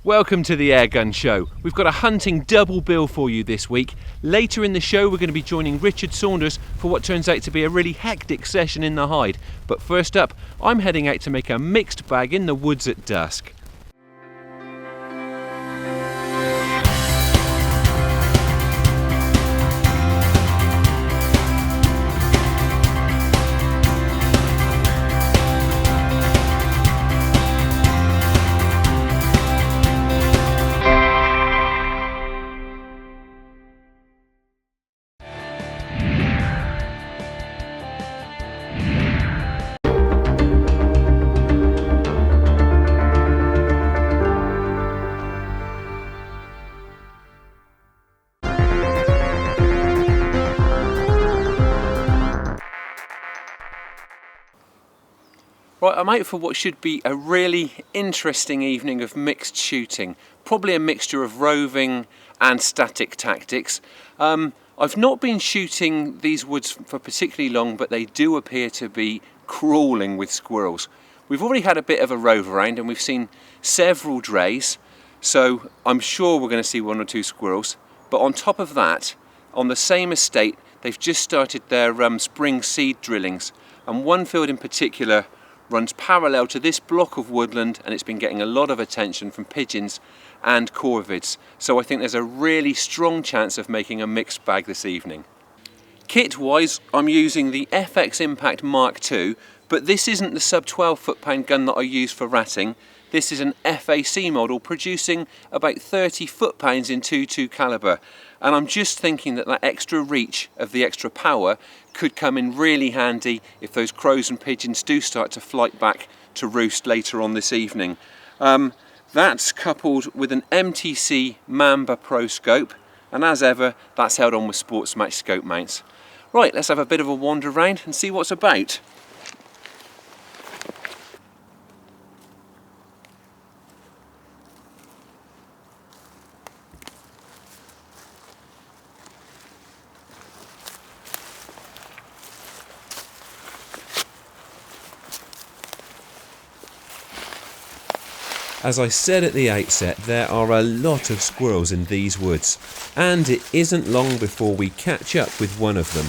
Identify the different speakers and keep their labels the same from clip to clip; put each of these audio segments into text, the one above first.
Speaker 1: Welcome to the Airgun Show. We've got a hunting double bill for you this week. Later in the show we're going to be joining Richard Saunders for what turns out to be a really hectic session in the hide. But first up, I'm heading out to make a mixed bag in the woods at dusk. Right, I'm out for what should be a really interesting evening of mixed shooting. Probably a mixture of roving and static tactics. I've not been shooting these woods for particularly long, but they do appear to be crawling with squirrels. We've already had a bit of a rove around and we've seen several drays, so I'm sure we're going to see one or two squirrels. But on top of that, on the same estate, they've just started their spring seed drillings, and one field in particular runs parallel to this block of woodland, and it's been getting a lot of attention from pigeons and corvids. So I think there's a really strong chance of making a mixed bag this evening. Kit wise, I'm using the FX Impact Mk2, but this isn't the sub 12 foot-pound gun that I use for ratting. This is an FAC model producing about 30 foot-pounds in 2.2 caliber. And I'm just thinking that that extra reach of the extra power could come in really handy if those crows and pigeons do start to flight back to roost later on this evening. That's coupled with an MTC Mamba Pro scope, and as ever, that's held on with Sports Match scope mounts. Right, let's have a bit of a wander around and see what's about. As I said at the outset, there are a lot of squirrels in these woods, and it isn't long before we catch up with one of them.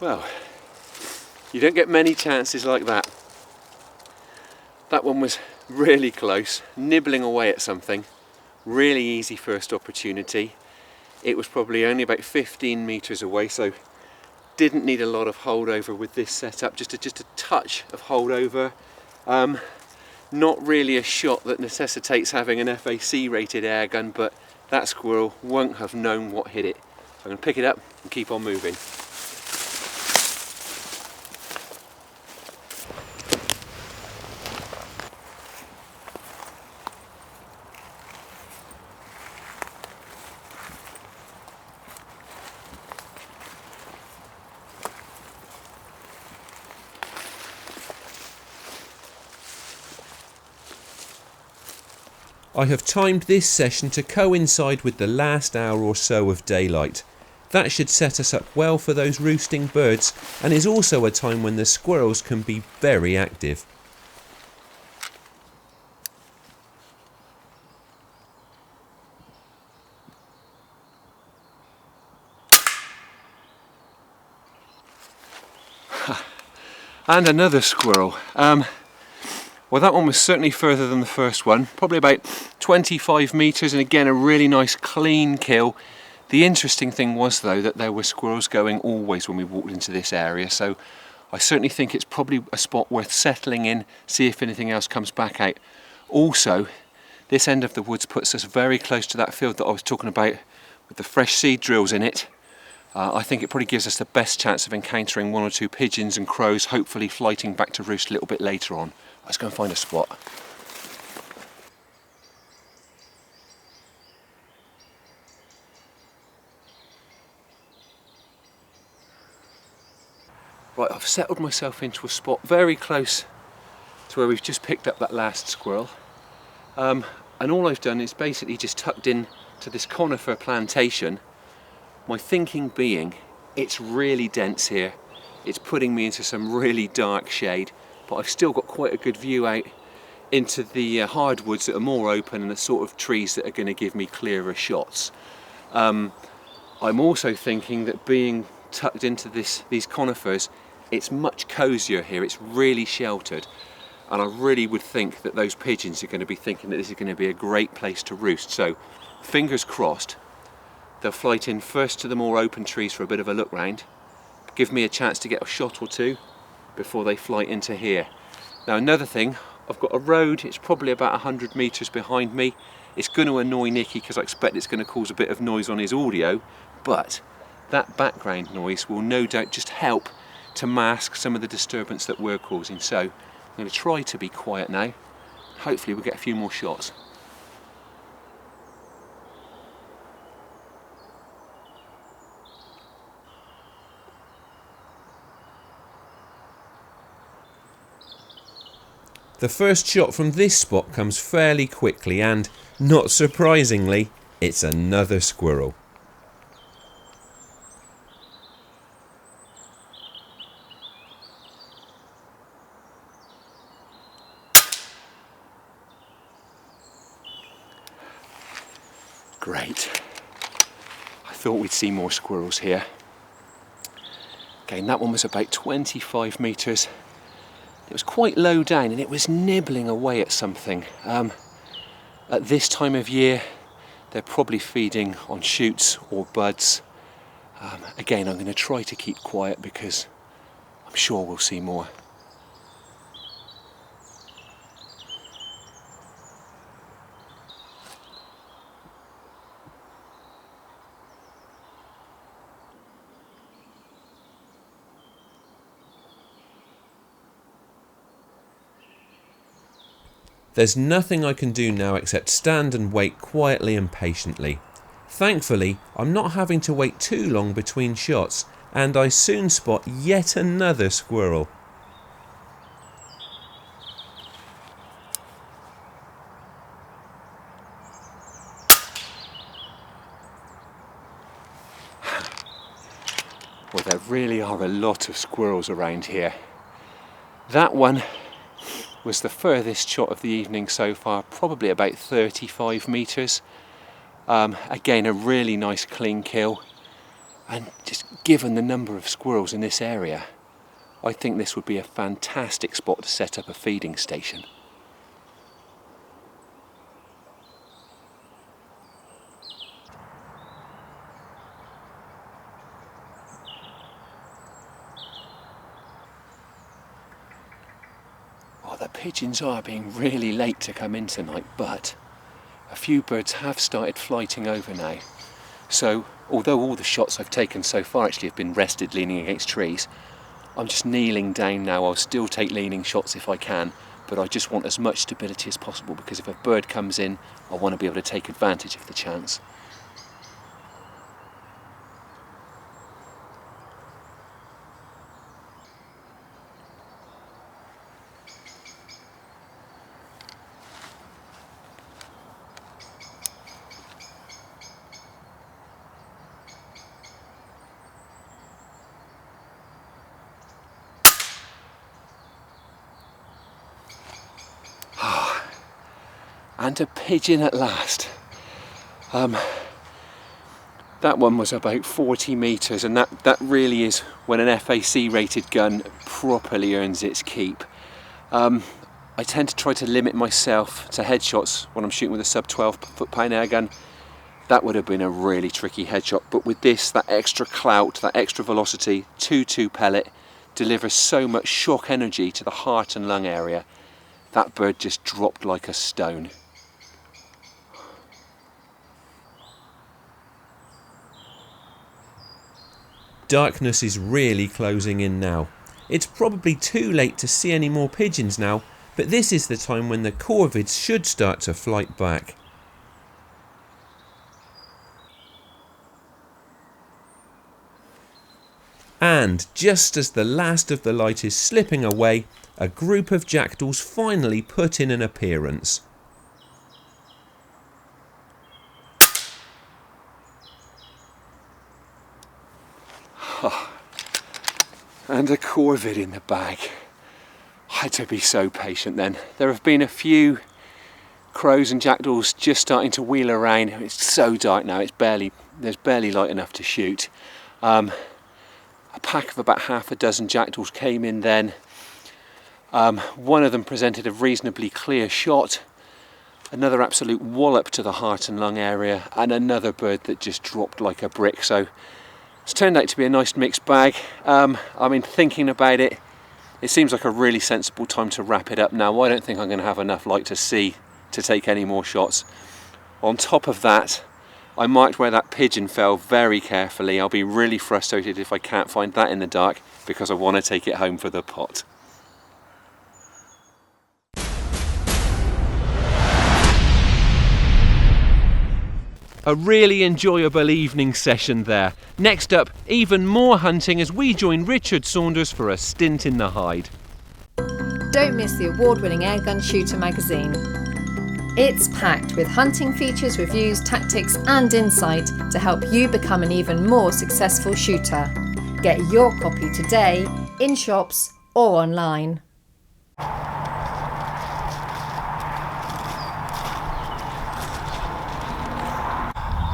Speaker 1: Well, you don't get many chances like that. That one was really close, nibbling away at something. Really easy first opportunity. It was probably only about 15 meters away, so didn't need a lot of holdover with this setup, just a touch of holdover. Not really a shot that necessitates having an FAC rated air gun, but that squirrel won't have known what hit it. So I'm going to pick it up and keep on moving. I have timed this session to coincide with the last hour or so of daylight. That should set us up well for those roosting birds, and is also a time when the squirrels can be very active. And another squirrel. Well, that one was certainly further than the first one, probably about 25 meters, and again a really nice clean kill. The interesting thing was though that there were squirrels going always when we walked into this area, so I certainly think it's probably a spot worth settling in, see if anything else comes back out. Also, this end of the woods puts us very close to that field that I was talking about with the fresh seed drills in it. I think it probably gives us the best chance of encountering one or two pigeons and crows, hopefully flighting back to roost a little bit later on. Let's go and find a spot. Right, I've settled myself into a spot very close to where we've just picked up that last squirrel. A And all I've done is basically just tucked in to this conifer plantation. My thinking being, it's really dense here. It's putting me into some really dark shade, but I've still got quite a good view out into the hardwoods that are more open and the sort of trees that are going to give me clearer shots. I'm also thinking that being tucked into these conifers, it's much cosier here. It's really sheltered. And I really would think that those pigeons are going to be thinking that this is going to be a great place to roost. So, fingers crossed, they'll flight in first to the more open trees for a bit of a look round, give me a chance to get a shot or two before they flight into here. Now another thing, I've got a road, it's probably about 100 metres behind me. It's going to annoy Nicky because I expect it's going to cause a bit of noise on his audio, but that background noise will no doubt just help to mask some of the disturbance that we're causing. So I'm going to try to be quiet now. Hopefully we'll get a few more shots.
Speaker 2: The first shot from this spot comes fairly quickly and, not surprisingly, it's another squirrel.
Speaker 1: Great. I thought we'd see more squirrels here. Again, that one was about 25 metres. It was quite low down and it was nibbling away at something. At this time of year, they're probably feeding on shoots or buds. Again, I'm going to try to keep quiet because I'm sure we'll see more.
Speaker 2: There's nothing I can do now except stand and wait quietly and patiently. Thankfully, I'm not having to wait too long between shots, and I soon spot yet another squirrel.
Speaker 1: Well, there really are a lot of squirrels around here. That one was the furthest shot of the evening so far, probably about 35 metres. Again, a really nice clean kill. And just given the number of squirrels in this area, I think this would be a fantastic spot to set up a feeding station. The pigeons are being really late to come in tonight, but a few birds have started flighting over now. So, although all the shots I've taken so far actually have been rested leaning against trees, I'm just kneeling down now. I'll still take leaning shots if I can, but I just want as much stability as possible because if a bird comes in, I want to be able to take advantage of the chance. And a pigeon at last. That one was about 40 metres, and that really is when an FAC rated gun properly earns its keep. I tend to try to limit myself to headshots when I'm shooting with a sub 12 foot-pound airgun. That would have been a really tricky headshot, but with this, that extra clout, that extra velocity, 2.2 pellet delivers so much shock energy to the heart and lung area. That bird just dropped like a stone.
Speaker 2: Darkness is really closing in now. It's probably too late to see any more pigeons now, but this is the time when the corvids should start to flight back. And just as the last of the light is slipping away, a group of jackdaws finally put in an appearance.
Speaker 1: And a corvid in the bag. I had to be so patient then. There have been a few crows and jackdaws just starting to wheel around. It's so dark now, there's barely light enough to shoot. A pack of about half a dozen jackdaws came in then. One of them presented a reasonably clear shot, another absolute wallop to the heart and lung area, and another bird that just dropped like a brick. So it's turned out to be a nice mixed bag. I mean, thinking about it, it seems like a really sensible time to wrap it up now. I don't think I'm going to have enough light to see to take any more shots. On top of that, I marked where that pigeon fell very carefully. I'll be really frustrated if I can't find that in the dark, because I want to take it home for the pot. A really enjoyable evening session there. Next up, even more hunting as we join Richard Saunders for a stint in the hide.
Speaker 3: Don't miss the award-winning Airgun Shooter magazine. It's packed with hunting features, reviews, tactics and insight to help you become an even more successful shooter. Get your copy today in shops or online.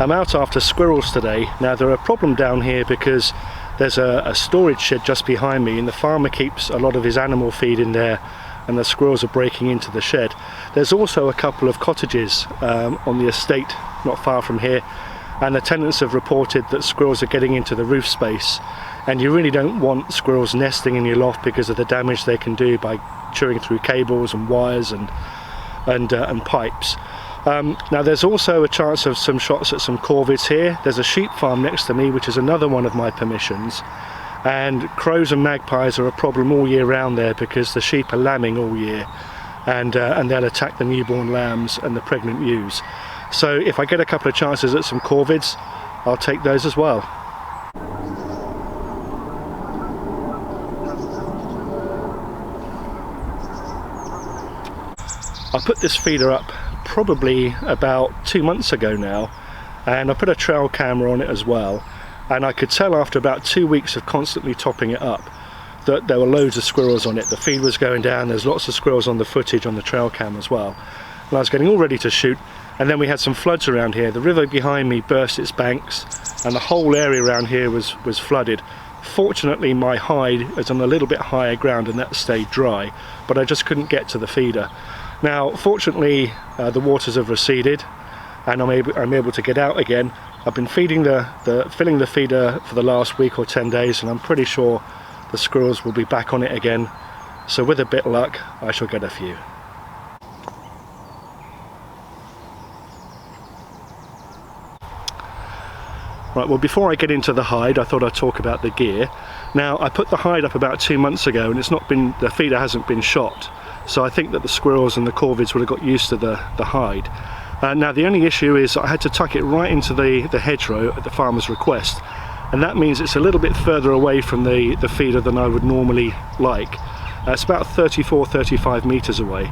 Speaker 4: I'm out after squirrels today. Now they're a problem down here because there's a storage shed just behind me, and the farmer keeps a lot of his animal feed in there, and the squirrels are breaking into the shed. There's also a couple of cottages on the estate not far from here, and the tenants have reported that squirrels are getting into the roof space, and you really don't want squirrels nesting in your loft because of the damage they can do by chewing through cables and wires and pipes. Now there's also a chance of some shots at some corvids here. There's a sheep farm next to me, which is another one of my permissions, and crows and magpies are a problem all year round there because the sheep are lambing all year, and they'll attack the newborn lambs and the pregnant ewes. So if I get a couple of chances at some corvids, I'll take those as well. I put this feeder up probably about 2 months ago now, and I put a trail camera on it as well, and I could tell after about 2 weeks of constantly topping it up that there were loads of squirrels on it. The feed was going down, there's lots of squirrels on the footage on the trail cam as well, and I was getting all ready to shoot, and then we had some floods around here. The river behind me burst its banks and the whole area around here was flooded. Fortunately my hide is on a little bit higher ground and that stayed dry, but I just couldn't get to the feeder. Now fortunately the waters have receded and I'm able to get out again. I've been filling the feeder for the last week or 10 days, and I'm pretty sure the squirrels will be back on it again, so with a bit of luck I shall get a few. Right, well, before I get into the hide, I thought I'd talk about the gear. Now, I put the hide up about 2 months ago, and the feeder hasn't been shot, so I think that the squirrels and the corvids would have got used to the hide. Now, the only issue is I had to tuck it right into the hedgerow at the farmer's request, and that means it's a little bit further away from the feeder than I would normally like. It's about 34-35 metres away.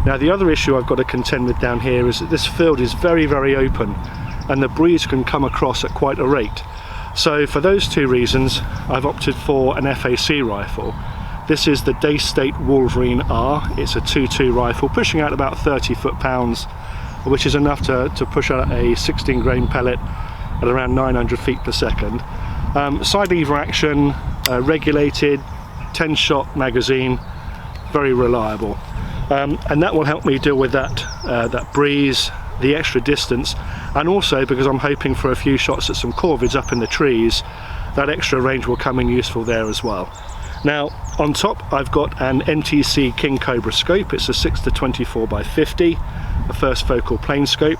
Speaker 4: Now, the other issue I've got to contend with down here is that this field is very, very open, and the breeze can come across at quite a rate. So for those two reasons, I've opted for an FAC rifle. This is the Daystate Wolverine R. It's a 2.2 rifle, pushing out about 30 foot-pounds, which is enough to push out a 16 grain pellet at around 900 feet per second. Side lever action, regulated, 10-shot magazine, very reliable. And that will help me deal with that breeze, the extra distance, and also because I'm hoping for a few shots at some corvids up in the trees, that extra range will come in useful there as well. Now, on top I've got an NTC King Cobra scope. It's a 6-24x50, a first focal plane scope,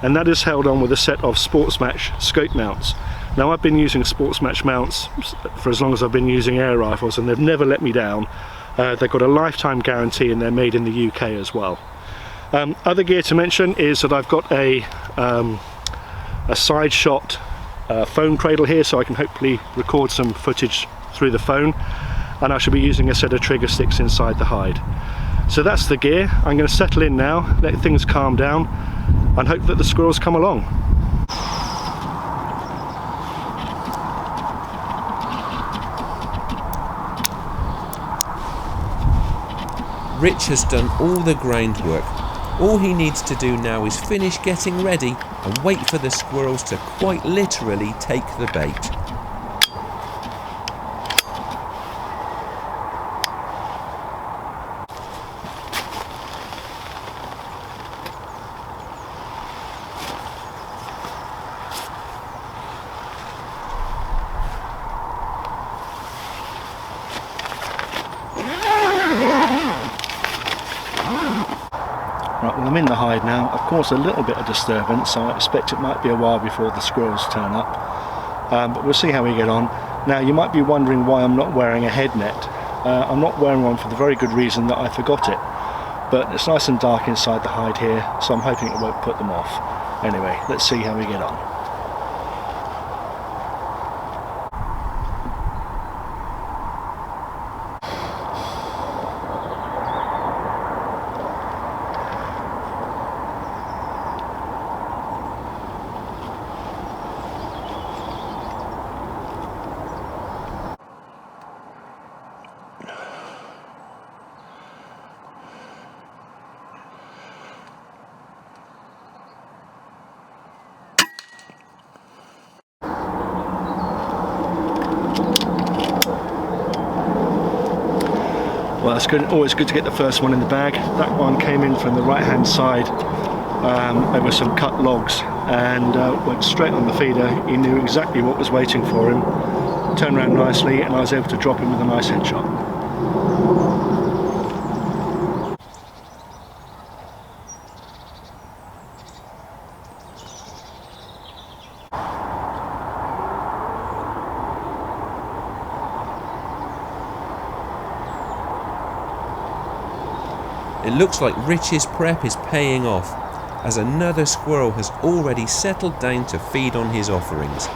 Speaker 4: and that is held on with a set of Sportsmatch scope mounts. Now, I've been using Sportsmatch mounts for as long as I've been using air rifles, and they've never let me down. They've got a lifetime guarantee, and they're made in the UK as well. Other gear to mention is that I've got a side shot phone cradle here, so I can hopefully record some footage through the phone, and I shall be using a set of trigger sticks inside the hide. So that's the gear. I'm going to settle in now, let things calm down, and hope that the squirrels come along.
Speaker 2: Rich has done all the groundwork. All he needs to do now is finish getting ready and wait for the squirrels to quite literally take the bait.
Speaker 4: Right, well I'm in the hide now. Of course a little bit of disturbance, so I expect it might be a while before the squirrels turn up. But we'll see how we get on. Now you might be wondering why I'm not wearing a head net. I'm not wearing one for the very good reason that I forgot it. But it's nice and dark inside the hide here, so I'm hoping it won't put them off. Anyway, let's see how we get on. Well, it's good. Always good to get the first one in the bag. That one came in from the right hand side over some cut logs and went straight on the feeder. He knew exactly what was waiting for him, turned around nicely, and I was able to drop him with a nice headshot.
Speaker 2: It looks like Rich's prep is paying off, as another squirrel has already settled down to feed on his offerings.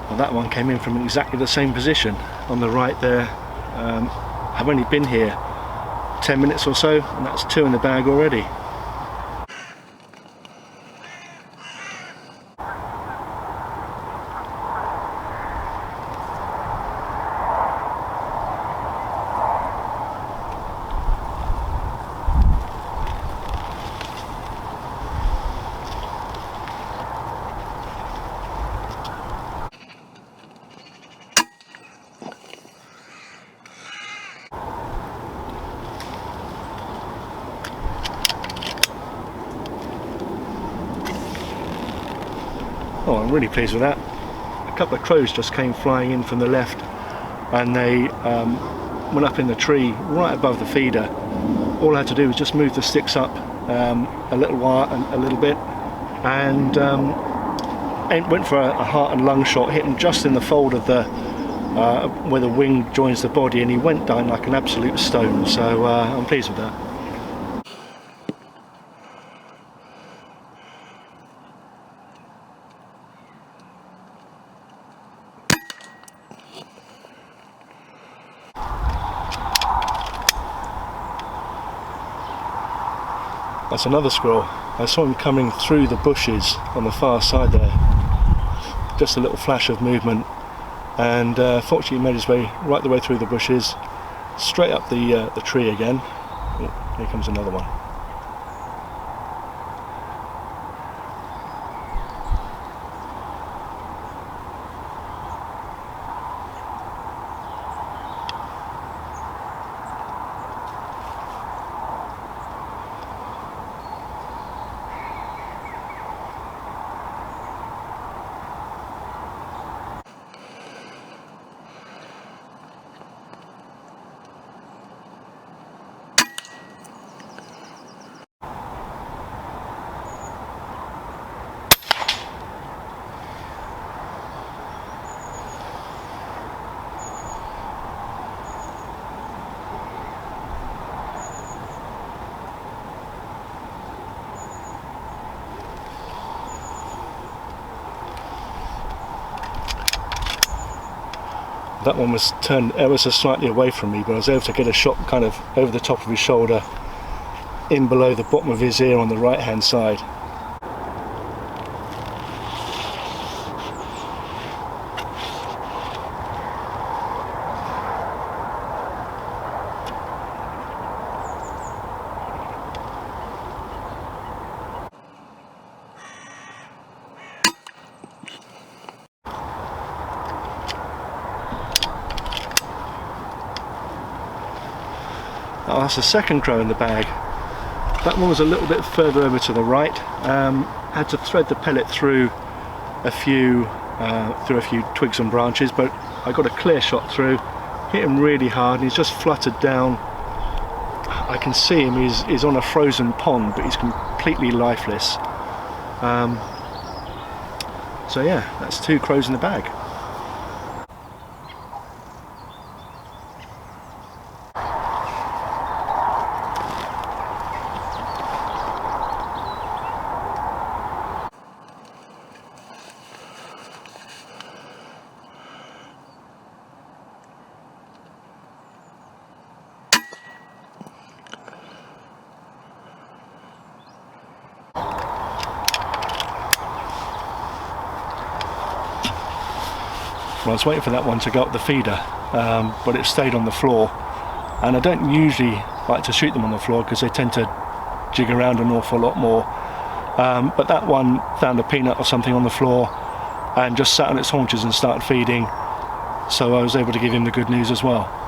Speaker 4: Well, that one came in from exactly the same position on the right there. I've only been here 10 minutes or so, and that's two in the bag already. Oh, I'm really pleased with that. A couple of crows just came flying in from the left, and they went up in the tree right above the feeder. All I had to do was just move the sticks up a little bit, and went for a heart and lung shot, hit him just in the fold of the where the wing joins the body, and he went down like an absolute stone. So I'm pleased with that. That's another squirrel. I saw him coming through the bushes on the far side there. Just a little flash of movement, and fortunately he made his way right the way through the bushes, straight up the tree again. Oh, here comes another one. That one was turned ever so slightly away from me, but I was able to get a shot kind of over the top of his shoulder, in below the bottom of his ear on the right hand side. Oh, that's the second crow in the bag. That one was a little bit further over to the right. Had to thread the pellet through a few twigs and branches, but I got a clear shot through. Hit him really hard, and he's just fluttered down. I can see him. He's on a frozen pond, but he's completely lifeless. So yeah, that's 2 crows in the bag. Well, I was waiting for that one to go up the feeder, but it stayed on the floor, and I don't usually like to shoot them on the floor because they tend to jig around an awful lot more, but that one found a peanut or something on the floor and just sat on its haunches and started feeding, so I was able to give him the good news as well.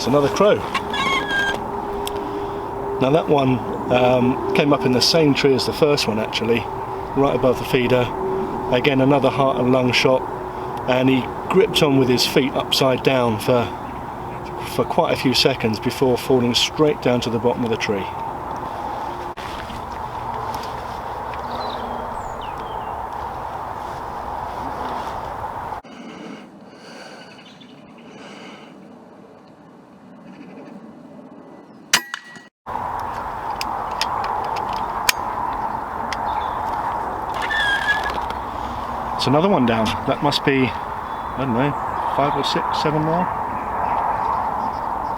Speaker 4: Another crow. Now that one came up in the same tree as the first one, actually, right above the feeder. Again, another heart and lung shot, and he gripped on with his feet upside down for quite a few seconds before falling straight down to the bottom of the tree. Another one down. That must be, I don't know, 5 or 6, 7 more.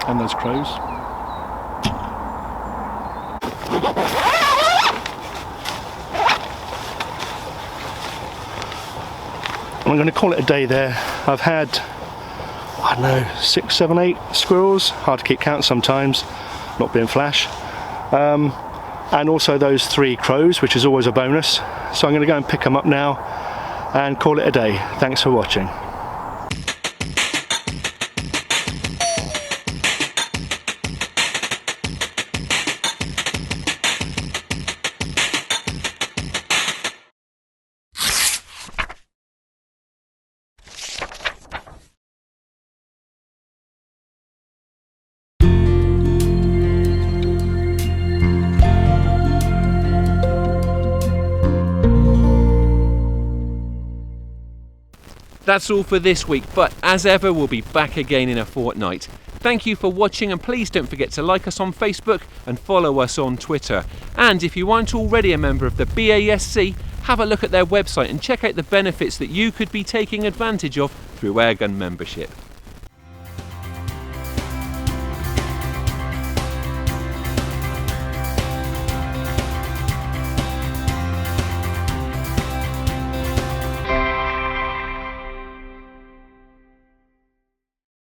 Speaker 4: And those crows. I'm going to call it a day there. I've had, I don't know, 6, 7, 8 squirrels. Hard to keep count sometimes, not being flash. And also those 3 crows, which is always a bonus. So I'm going to go and pick them up now and call it a day. Thanks for watching.
Speaker 1: That's all for this week, but as ever, we'll be back again in a fortnight. Thank you for watching, and please don't forget to like us on Facebook and follow us on Twitter. And if you aren't already a member of the BASC, have a look at their website and check out the benefits that you could be taking advantage of through Airgun membership.